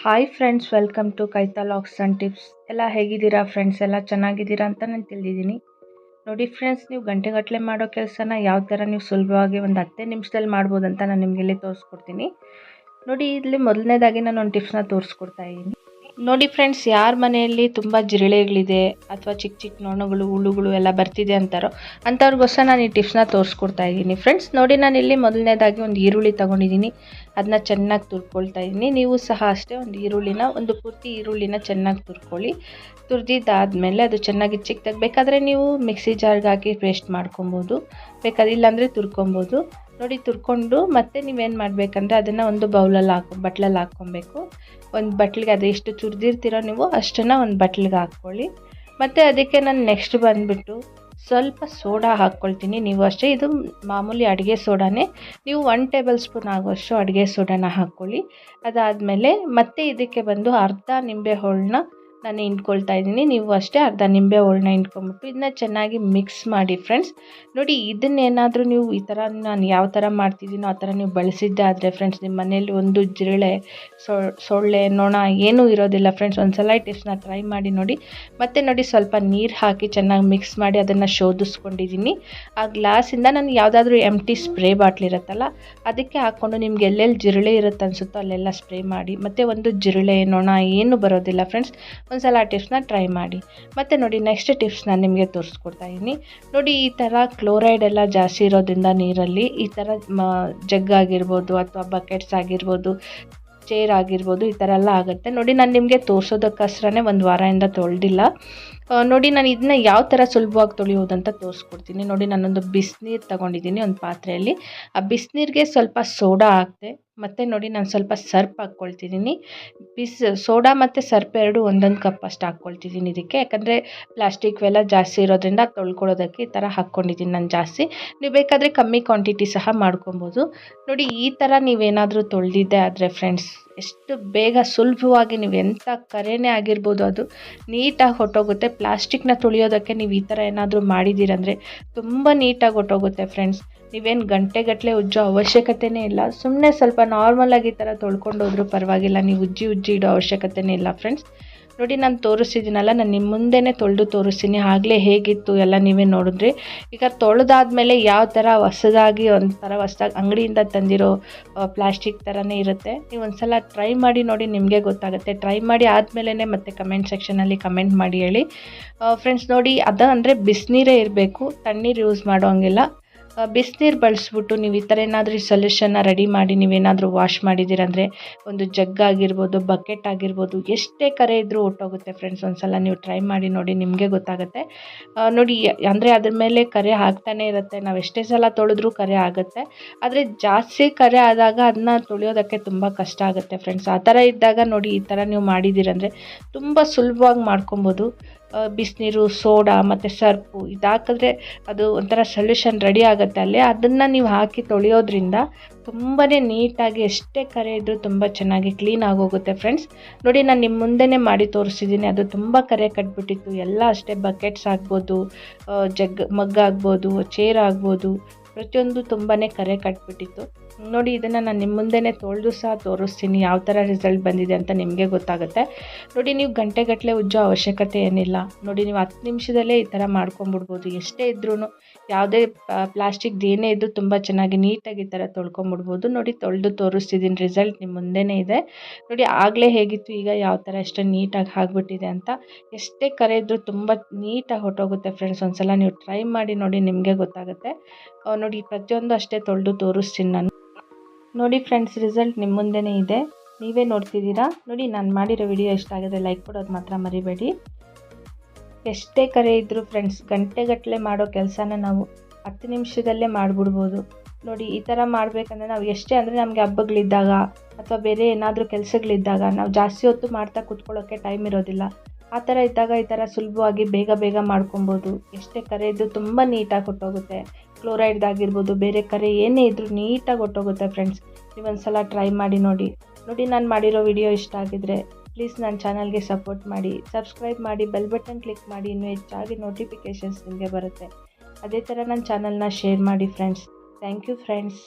Hi friends, welcome to ಕೈತಾ logs and tips. ಎಲ್ಲ ಹೇಗಿದ್ದೀರಾ ಫ್ರೆಂಡ್ಸ್? ಎಲ್ಲ ಚೆನ್ನಾಗಿದ್ದೀರಾ ಅಂತ ನಾನು ತಿಳಿದಿದ್ದೀನಿ. ನೋಡಿ ಫ್ರೆಂಡ್ಸ್, ನೀವು ಗಂಟೆಗಟ್ಟಲೆ ಮಾಡೋ ಕೆಲಸನ ಯಾವ ಥರ ನೀವು ಸುಲಭವಾಗಿ ಒಂದು 10 ನಿಮಿಷದಲ್ಲಿ ಮಾಡ್ಬೋದು ಅಂತ ನಾನು ನಿಮಗೆ ಇಲ್ಲಿ ತೋರಿಸ್ಕೊಡ್ತೀನಿ. ನೋಡಿ, ಇಲ್ಲಿ ಮೊದಲನೇದಾಗಿ ನಾನು ಒಂದು ಟಿಪ್ಸ್ನ ತೋರಿಸ್ಕೊಡ್ತಾ ಇದ್ದೀನಿ. ನೋಡಿ ಫ್ರೆಂಡ್ಸ್, ಯಾರ ಮನೆಯಲ್ಲಿ ತುಂಬ ಜಿರಳೆಗಳಿದೆ ಅಥವಾ ಚಿಕ್ಕ ಚಿಕ್ಕ ನೊಣಗಳು, ಹುಳುಗಳು ಎಲ್ಲ ಬರ್ತಿದೆ ಅಂತಾರೋ ಅಂಥವ್ರಿಗೋಸ್ಕರ ನಾನು ಈ ಟಿಪ್ಸ್ನ ತೋರಿಸ್ಕೊಡ್ತಾ ಇದ್ದೀನಿ. ಫ್ರೆಂಡ್ಸ್ ನೋಡಿ, ನಾನು ಇಲ್ಲಿ ಮೊದಲನೇದಾಗಿ ಒಂದು ಈರುಳ್ಳಿ ತೊಗೊಂಡಿದ್ದೀನಿ. ಅದನ್ನ ಚೆನ್ನಾಗಿ ತುರ್ಕೊಳ್ತಾ ಇದ್ದೀನಿ. ನೀವು ಸಹ ಅಷ್ಟೇ ಒಂದು ಪೂರ್ತಿ ಈರುಳ್ಳಿನ ಚೆನ್ನಾಗಿ ತುರ್ಕೊಳ್ಳಿ. ತುರಿದಿದ್ದಾದಮೇಲೆ ಅದು ಚೆನ್ನಾಗಿ ಚಿಕ್ಕದಾಗಿ ಬೇಕಾದರೆ ನೀವು ಮಿಕ್ಸಿ ಜಾರ್ಗೆ ಹಾಕಿ ಪೇಸ್ಟ್ ಮಾಡ್ಕೊಬೋದು, ಬೇಕಾದ್ರೆ ಇಲ್ಲಾಂದರೆ ತುರ್ಕೊಬೋದು. ನೋಡಿ, ತುರ್ಕೊಂಡು ಮತ್ತೆ ನೀವೇನು ಮಾಡಬೇಕಂದ್ರೆ ಅದನ್ನು ಒಂದು ಬಟ್ಲಲ್ಲಿ ಹಾಕ್ಕೊಬೇಕು. ಒಂದು ಬಟ್ಲಿಗೆ ಅದು ಎಷ್ಟು ತುರಿದಿರ್ತೀರೋ ನೀವು ಅಷ್ಟನ್ನು ಒಂದು ಬಟ್ಲಿಗೆ ಹಾಕ್ಕೊಳ್ಳಿ. ಮತ್ತು ಅದಕ್ಕೆ ನಾನು ನೆಕ್ಸ್ಟ್ ಬಂದುಬಿಟ್ಟು ಸ್ವಲ್ಪ ಸೋಡಾ ಹಾಕ್ಕೊಳ್ತೀನಿ. ನೀವು ಅಷ್ಟೇ, ಇದು ಮಾಮೂಲಿ ಅಡುಗೆ ಸೋಡಾನೇ. ನೀವು 1 ಟೇಬಲ್ ಸ್ಪೂನ್ ಆಗುವಷ್ಟು ಅಡುಗೆ ಸೋಡಾನ ಹಾಕ್ಕೊಳ್ಳಿ. ಅದಾದಮೇಲೆ ಮತ್ತೆ ಇದಕ್ಕೆ ಬಂದು ಅರ್ಧ ನಿಂಬೆ ಹಣ್ಣನ್ನ ನಾನು ಹಿಂಡ್ಕೊಳ್ತಾ ಇದ್ದೀನಿ. ನೀವು ಅಷ್ಟೇ ಅರ್ಧ ನಿಂಬೆ ಹಣ್ಣನ್ನ ಹಿಂಡ್ಕೊಂಬಿಟ್ಟು ಇದನ್ನ ಚೆನ್ನಾಗಿ ಮಿಕ್ಸ್ ಮಾಡಿ ಫ್ರೆಂಡ್ಸ್. ನೋಡಿ, ಇದನ್ನೇನಾದರೂ ನೀವು ಈ ಥರ ನಾನು ಯಾವ ಥರ ಮಾಡ್ತಿದ್ದೀನೋ ಆ ಥರ ನೀವು ಬಳಸಿದ್ದೆ ಆದರೆ ಫ್ರೆಂಡ್ಸ್, ನಿಮ್ಮ ಮನೆಯಲ್ಲಿ ಒಂದು ಜಿರಳೆ, ಸೊಳ್ಳೆ, ನೊಣ ಏನೂ ಇರೋದಿಲ್ಲ ಫ್ರೆಂಡ್ಸ್. ಒಂದು ಸಲ ಈ ಟಿಪ್ಸ್ನ ಟ್ರೈ ಮಾಡಿ ನೋಡಿ. ಮತ್ತು ನೋಡಿ, ಸ್ವಲ್ಪ ನೀರು ಹಾಕಿ ಚೆನ್ನಾಗಿ ಮಿಕ್ಸ್ ಮಾಡಿ ಅದನ್ನು ಶೋಧಿಸ್ಕೊಂಡಿದ್ದೀನಿ. ಆ ಗ್ಲಾಸಿಂದ ನಾನು ಯಾವುದಾದ್ರೂ ಎಂಟಿ ಸ್ಪ್ರೇ ಬಾಟ್ಲ್ ಇರುತ್ತಲ್ಲ ಅದಕ್ಕೆ ಹಾಕ್ಕೊಂಡು ನಿಮ್ಗೆ ಎಲ್ಲೆಲ್ಲಿ ಜಿರಳೆ ಇರುತ್ತೆ ಅನಿಸುತ್ತೋ ಅಲ್ಲೆಲ್ಲ ಸ್ಪ್ರೇ ಮಾಡಿ. ಮತ್ತು ಒಂದು ಜಿರಳೆ, ನೊಣ ಏನೂ ಬರೋದಿಲ್ಲ ಫ್ರೆಂಡ್ಸ್. ಒಂದು ಸಲ ಆ ಟಿಪ್ಸ್ನ ಟ್ರೈ ಮಾಡಿ. ಮತ್ತು ನೋಡಿ, ನೆಕ್ಸ್ಟ್ ಟಿಪ್ಸ್ ನಾನು ನಿಮಗೆ ತೋರಿಸ್ಕೊಡ್ತಾ ಇದ್ದೀನಿ. ನೋಡಿ, ಈ ಥರ ಕ್ಲೋರೈಡ್ ಎಲ್ಲ ಜಾಸ್ತಿ ಇರೋದ್ರಿಂದ ನೀರಲ್ಲಿ ಈ ಥರ ಜಗ್ ಆಗಿರ್ಬೋದು ಅಥವಾ ಬಕೆಟ್ಸ್ ಆಗಿರ್ಬೋದು, ಚೇರ್ ಆಗಿರ್ಬೋದು, ಈ ಥರ ಎಲ್ಲ ಆಗುತ್ತೆ. ನೋಡಿ, ನಾನು ನಿಮಗೆ ತೋರಿಸೋದಕ್ಕೋಸ್ಕರನೇ ಒಂದು ವಾರದಿಂದ ತೊಳೆದಿಲ್ಲ. ನೋಡಿ, ನಾನು ಇದನ್ನ ಯಾವ ಥರ ಸುಲಭವಾಗಿ ತೊಳೆಯೋದು ಅಂತ ತೋರಿಸ್ಕೊಡ್ತೀನಿ. ನೋಡಿ, ನಾನೊಂದು ಬಿಸಿನೀರು ತೊಗೊಂಡಿದ್ದೀನಿ ಒಂದು ಪಾತ್ರೆಯಲ್ಲಿ. ಆ ಬಿಸಿನೀರಿಗೆ ಸ್ವಲ್ಪ ಸೋಡಾ ಹಾಕಿದೆ. ಮತ್ತು ನೋಡಿ, ನಾನು ಸ್ವಲ್ಪ ಸರ್ಪ್ ಹಾಕ್ಕೊಳ್ತಿದ್ದೀನಿ. ಸೋಡಾ ಮತ್ತು ಸರ್ಪ್ ಎರಡು 1 ಕಪ್ ಅಷ್ಟು ಹಾಕ್ಕೊಳ್ತಿದ್ದೀನಿ ಇದಕ್ಕೆ. ಯಾಕಂದರೆ ಪ್ಲಾಸ್ಟಿಕ್ ಎಲ್ಲ ಜಾಸ್ತಿ ಇರೋದ್ರಿಂದ ತೊಳ್ಕೊಳ್ಳೋದಕ್ಕೆ ಈ ಥರ ಹಾಕ್ಕೊಂಡಿದ್ದೀನಿ ನಾನು ಜಾಸ್ತಿ. ನೀವು ಬೇಕಾದರೆ ಕಮ್ಮಿ ಕ್ವಾಂಟಿಟಿ ಸಹ ಮಾಡ್ಕೊಬೋದು. ನೋಡಿ, ಈ ಥರ ನೀವೇನಾದರೂ ತೊಳೆದಿದ್ದೆ ಆದರೆ ಫ್ರೆಂಡ್ಸ್, ಎಷ್ಟು ಬೇಗ ಸುಲಭವಾಗಿ ನೀವು ಎಂಥ ಕರೆನೇ ಆಗಿರ್ಬೋದು ಅದು ನೀಟಾಗಿ ಹೊಟ್ಟೋಗುತ್ತೆ. ಪ್ಲಾಸ್ಟಿಕ್ನ ತೊಳೆಯೋದಕ್ಕೆ ನೀವು ಈ ಥರ ಏನಾದರೂ ಮಾಡಿದ್ದೀರಂದರೆ ತುಂಬ ನೀಟಾಗಿ ಹೊಟ್ಟೋಗುತ್ತೆ ಫ್ರೆಂಡ್ಸ್. ನೀವೇನು ಗಂಟೆಗಟ್ಟಲೆ ಉಜ್ಜೋ ಅವಶ್ಯಕತೆಯೇ ಇಲ್ಲ. ಸುಮ್ಮನೆ ಸ್ವಲ್ಪ ನಾರ್ಮಲಾಗಿ ಈ ಥರ ತೊಳ್ಕೊಂಡು ಹೋದ್ರೂ ಪರವಾಗಿಲ್ಲ. ನೀವು ಉಜ್ಜಿ ಇಡೋ ಅವಶ್ಯಕತೆಯೇ ಇಲ್ಲ ಫ್ರೆಂಡ್ಸ್. ನೋಡಿ, ನಾನು ತೋರಿಸಿದ್ದೀನಲ್ಲ, ನಾನು ನಿಮ್ಮ ಮುಂದೆನೇ ತೊಳೆದು ತೋರಿಸ್ತೀನಿ. ಆಗಲೇ ಹೇಗಿತ್ತು ಎಲ್ಲ ನೀವೇ ನೋಡಿದ್ರಿ. ಈಗ ತೊಳೆದಾದ್ಮೇಲೆ ಯಾವ ಥರ ಹೊಸದಾಗಿ ಅಂಗಡಿಯಿಂದ ತಂದಿರೋ ಪ್ಲಾಸ್ಟಿಕ್ ಥರನೇ ಇರುತ್ತೆ. ನೀವು ಒಂದು ಸಲ ಟ್ರೈ ಮಾಡಿ ನೋಡಿ, ನಿಮಗೆ ಗೊತ್ತಾಗುತ್ತೆ. ಟ್ರೈ ಮಾಡಿ ಆದಮೇಲೆ ಮತ್ತೆ ಕಮೆಂಟ್ ಸೆಕ್ಷನಲ್ಲಿ ಕಮೆಂಟ್ ಮಾಡಿ ಹೇಳಿ ಫ್ರೆಂಡ್ಸ್. ನೋಡಿ, ಅಂದರೆ ಬಿಸಿನೀರೇ ಇರಬೇಕು, ತಣ್ಣೀರು ಯೂಸ್ ಮಾಡೋ ಹಂಗಿಲ್ಲ. ಬಿಸಿನೀರು ಬಳಸ್ಬಿಟ್ಟು ನೀವು ಈ ಥರ ಏನಾದರೂ ಸೊಲ್ಯೂಷನ್ನ ರೆಡಿ ಮಾಡಿ ನೀವೇನಾದರೂ ವಾಶ್ ಮಾಡಿದ್ದೀರಂದರೆ ಒಂದು ಜಗ್ ಆಗಿರ್ಬೋದು, ಬಕೆಟ್ ಆಗಿರ್ಬೋದು, ಎಷ್ಟೇ ಕರೆ ಇದ್ದರೂ ಹೊಟ್ಟೋಗುತ್ತೆ ಫ್ರೆಂಡ್ಸ್. ಒಂದು ಸಲ ನೀವು ಟ್ರೈ ಮಾಡಿ ನೋಡಿ, ನಿಮಗೆ ಗೊತ್ತಾಗುತ್ತೆ. ನೋಡಿ, ಅಂದರೆ ಅದ್ರ ಮೇಲೆ ಕರೆ ಆಗ್ತಾನೆ ಇರುತ್ತೆ. ನಾವು ಎಷ್ಟೇ ಸಲ ತೊಳೆದ್ರೂ ಕರೆ ಆಗುತ್ತೆ. ಆದರೆ ಜಾಸ್ತಿ ಕರೆ ಆದಾಗ ಅದನ್ನ ತೊಳೆಯೋದಕ್ಕೆ ತುಂಬ ಕಷ್ಟ ಆಗುತ್ತೆ ಫ್ರೆಂಡ್ಸ್. ಆ ಥರ ಇದ್ದಾಗ ನೋಡಿ, ಈ ಥರ ನೀವು ಮಾಡಿದ್ದೀರಂದರೆ ತುಂಬ ಸುಲಭವಾಗಿ ಮಾಡ್ಕೊಬೋದು. ಬಿಸಿನೀರು, ಸೋಡಾ ಮತ್ತು ಸರ್ಪು ಇದು ಹಾಕಿದ್ರೆ ಅದು ಒಂಥರ ಸೊಲ್ಯೂಷನ್ ರೆಡಿ ಆಗುತ್ತೆ ಅಲ್ಲೇ. ಅದನ್ನು ನೀವು ಹಾಕಿ ತೊಳೆಯೋದ್ರಿಂದ ತುಂಬಾ ನೀಟಾಗಿ ಎಷ್ಟೇ ಕರೆ ಇದ್ದರೂ ತುಂಬ ಚೆನ್ನಾಗಿ ಕ್ಲೀನ್ ಆಗೋಗುತ್ತೆ ಫ್ರೆಂಡ್ಸ್. ನೋಡಿ, ನಾನು ನಿಮ್ಮ ಮುಂದೆನೇ ಮಾಡಿ ತೋರಿಸಿದ್ದೀನಿ. ಅದು ತುಂಬ ಕರೆ ಕಟ್ಬಿಟ್ಟಿತ್ತು. ಎಲ್ಲ ಅಷ್ಟೇ, ಬಕೆಟ್ಸ್ ಆಗ್ಬೋದು, ಮಗ್ ಆಗ್ಬೋದು, ಚೇರ್ ಆಗ್ಬೋದು, ಪ್ರತಿಯೊಂದು ತುಂಬಾ ಕರೆ ಕಟ್ಬಿಟ್ಟಿತ್ತು. ನೋಡಿ, ಇದನ್ನು ನಾನು ನಿಮ್ಮ ಮುಂದೆನೇ ತೊಳೆದು ಸಹ ತೋರಿಸ್ತೀನಿ ಯಾವ ಥರ ರಿಸಲ್ಟ್ ಬಂದಿದೆ ಅಂತ ನಿಮಗೆ ಗೊತ್ತಾಗುತ್ತೆ. ನೋಡಿ, ನೀವು ಗಂಟೆಗಟ್ಟಲೆ ಉಜ್ಜೋ ಅವಶ್ಯಕತೆ ಏನಿಲ್ಲ. ನೋಡಿ, ನೀವು 10 ನಿಮಿಷದಲ್ಲೇ ಈ ಥರ ಮಾಡ್ಕೊಂಬಿಡ್ಬೋದು. ಎಷ್ಟೇ ಇದ್ರೂ, ಯಾವುದೇ ಪ್ಲಾಸ್ಟಿಕ್ದು ಏನೇ ಇದ್ದರೂ ತುಂಬ ಚೆನ್ನಾಗಿ ನೀಟಾಗಿ ಈ ಥರ ತೊಳ್ಕೊಂಬಿಡ್ಬೋದು. ನೋಡಿ, ತೊಳೆದು ತೋರಿಸ್ತಿದ್ದೀನಿ, ರಿಸಲ್ಟ್ ನಿಮ್ಮ ಮುಂದೆನೇ ಇದೆ. ನೋಡಿ, ಆಗಲೇ ಹೇಗಿತ್ತು, ಈಗ ಯಾವ ಥರ ಎಷ್ಟು ನೀಟಾಗಿ ಆಗಿಬಿಟ್ಟಿದೆ ಅಂತ. ಎಷ್ಟೇ ಕರೆ ಇದ್ದರೂ ತುಂಬ ನೀಟಾಗಿ ಹೊಟ್ಟೋಗುತ್ತೆ ಫ್ರೆಂಡ್ಸ್. ಒಂದು ಸಲ ನೀವು ಟ್ರೈ ಮಾಡಿ ನೋಡಿ, ನಿಮಗೆ ಗೊತ್ತಾಗುತ್ತೆ. ನೋಡಿ, ಪ್ರತಿಯೊಂದು ಅಷ್ಟೇ ತೊಳೆದು ತೋರಿಸ್ತೀನಿ ನಾನು. ನೋಡಿ ಫ್ರೆಂಡ್ಸ್, ರಿಸಲ್ಟ್ ನಿಮ್ಮ ಮುಂದೆನೇ ಇದೆ, ನೀವೇ ನೋಡ್ತಿದ್ದೀರಾ. ನೋಡಿ, ನಾನು ಮಾಡಿರೋ ವಿಡಿಯೋ ಇಷ್ಟ ಆಗಿದ್ರೆ ಲೈಕ್ ಕೊಡೋದು ಮಾತ್ರ ಮರಿಬೇಡಿ. ಎಷ್ಟೇ ಕರೆ ಇದ್ದರೂ ಫ್ರೆಂಡ್ಸ್, ಗಂಟೆಗಟ್ಟಲೆ ಮಾಡೋ ಕೆಲಸನ ನಾವು 10 ನಿಮಿಷದಲ್ಲೇ ಮಾಡಿಬಿಡ್ಬೋದು. ನೋಡಿ, ಈ ಥರ ಮಾಡಬೇಕಂದ್ರೆ ನಾವು ಎಷ್ಟೇ ಅಂದರೆ ನಮಗೆ ಹಬ್ಬಗಳಿದ್ದಾಗ ಅಥವಾ ಬೇರೆ ಏನಾದರೂ ಕೆಲಸಗಳಿದ್ದಾಗ ನಾವು ಜಾಸ್ತಿ ಹೊತ್ತು ಮಾಡ್ತಾ ಕೂತ್ಕೊಳ್ಳೋಕ್ಕೆ ಟೈಮ್ ಇರೋದಿಲ್ಲ. ಆ ಥರ ಇದ್ದಾಗ ಈ ಥರ ಸುಲಭವಾಗಿ ಬೇಗ ಮಾಡ್ಕೊಬೋದು. ಎಷ್ಟೇ ಕರೆ ಇದ್ದರೂ ತುಂಬ ನೀಟಾಗಿ ಹೊಟ್ಟೋಗುತ್ತೆ. ಕ್ಲೋರೈಡ್ದಾಗಿರ್ಬೋದು, ಬೇರೆ ಕರೆ ಏನೇ ಇದ್ದರೂ ನೀಟಾಗಿ ಹೊಟ್ಟೋಗುತ್ತೆ ಫ್ರೆಂಡ್ಸ್. ನೀವೊಂದು ಸಲ ಟ್ರೈ ಮಾಡಿ ನೋಡಿ. ನಾನು ಮಾಡಿರೋ ವಿಡಿಯೋ ಇಷ್ಟ ಆಗಿದ್ರೆ ಪ್ಲೀಸ್ ನನ್ನ ಚಾನಲ್ಗೆ ಸಪೋರ್ಟ್ ಮಾಡಿ, ಸಬ್ಸ್ಕ್ರೈಬ್ ಮಾಡಿ, ಬೆಲ್ ಬಟನ್ ಕ್ಲಿಕ್ ಮಾಡಿ. ಇನ್ನೂ ಹೆಚ್ಚಾಗಿ ನೋಟಿಫಿಕೇಷನ್ಸ್ ನಿಮಗೆ ಬರುತ್ತೆ. ಅದೇ ಥರ ನನ್ನ ಚಾನಲ್ನ ಶೇರ್ ಮಾಡಿ ಫ್ರೆಂಡ್ಸ್. Thank you friends.